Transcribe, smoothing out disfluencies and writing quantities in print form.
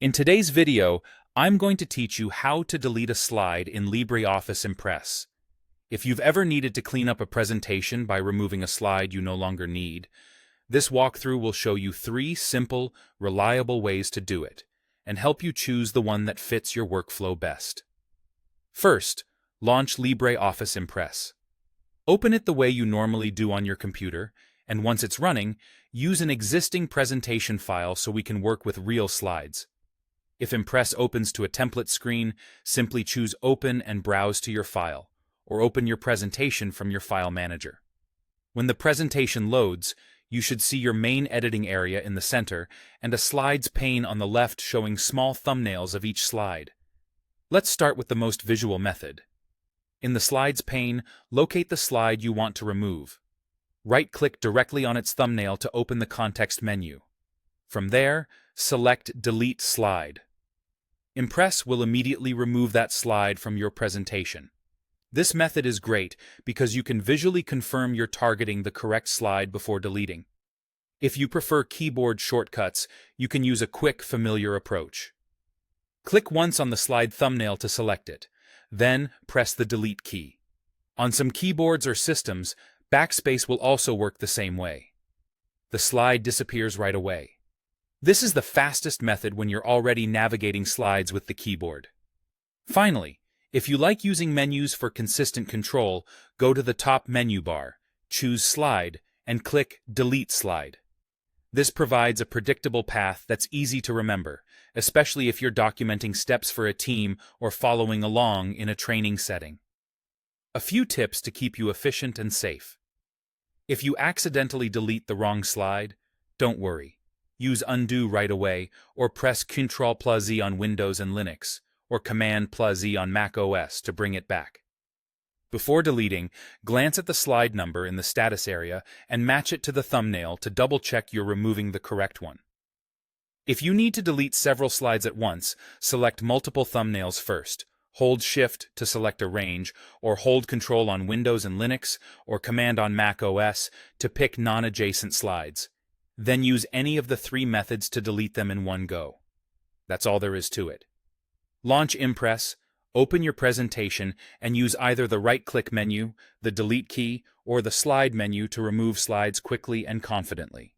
In today's video, I'm going to teach you how to delete a slide in LibreOffice Impress. If you've ever needed to clean up a presentation by removing a slide you no longer need, this walkthrough will show you 3 simple, reliable ways to do it, and help you choose the one that fits your workflow best. First, launch LibreOffice Impress. Open it the way you normally do on your computer, and once it's running, use an existing presentation file so we can work with real slides. If Impress opens to a template screen, simply choose Open and browse to your file, or open your presentation from your file manager. When the presentation loads, you should see your main editing area in the center and a slides pane on the left showing small thumbnails of each slide. Let's start with the most visual method. In the slides pane, locate the slide you want to remove. Right-click directly on its thumbnail to open the context menu. From there, select Delete Slide. Impress will immediately remove that slide from your presentation. This method is great because you can visually confirm you're targeting the correct slide before deleting. If you prefer keyboard shortcuts, you can use a quick, familiar approach. Click once on the slide thumbnail to select it. Then, press the Delete key. On some keyboards or systems, backspace will also work the same way. The slide disappears right away. This is the fastest method when you're already navigating slides with the keyboard. Finally, if you like using menus for consistent control, go to the top menu bar, choose Slide, and click Delete Slide. This provides a predictable path that's easy to remember, especially if you're documenting steps for a team or following along in a training setting. A few tips to keep you efficient and safe. If you accidentally delete the wrong slide, don't worry. Use Undo right away, or press Ctrl+Z on Windows and Linux, or Command+Z on Mac OS to bring it back. Before deleting, glance at the slide number in the status area and match it to the thumbnail to double-check you're removing the correct one. If you need to delete several slides at once, select multiple thumbnails first. Hold Shift to select a range, or hold Control on Windows and Linux, or Command on Mac OS to pick non-adjacent slides. Then use any of the 3 methods to delete them in one go. That's all there is to it. Launch Impress, open your presentation, and use either the right-click menu, the Delete key, or the Slide menu to remove slides quickly and confidently.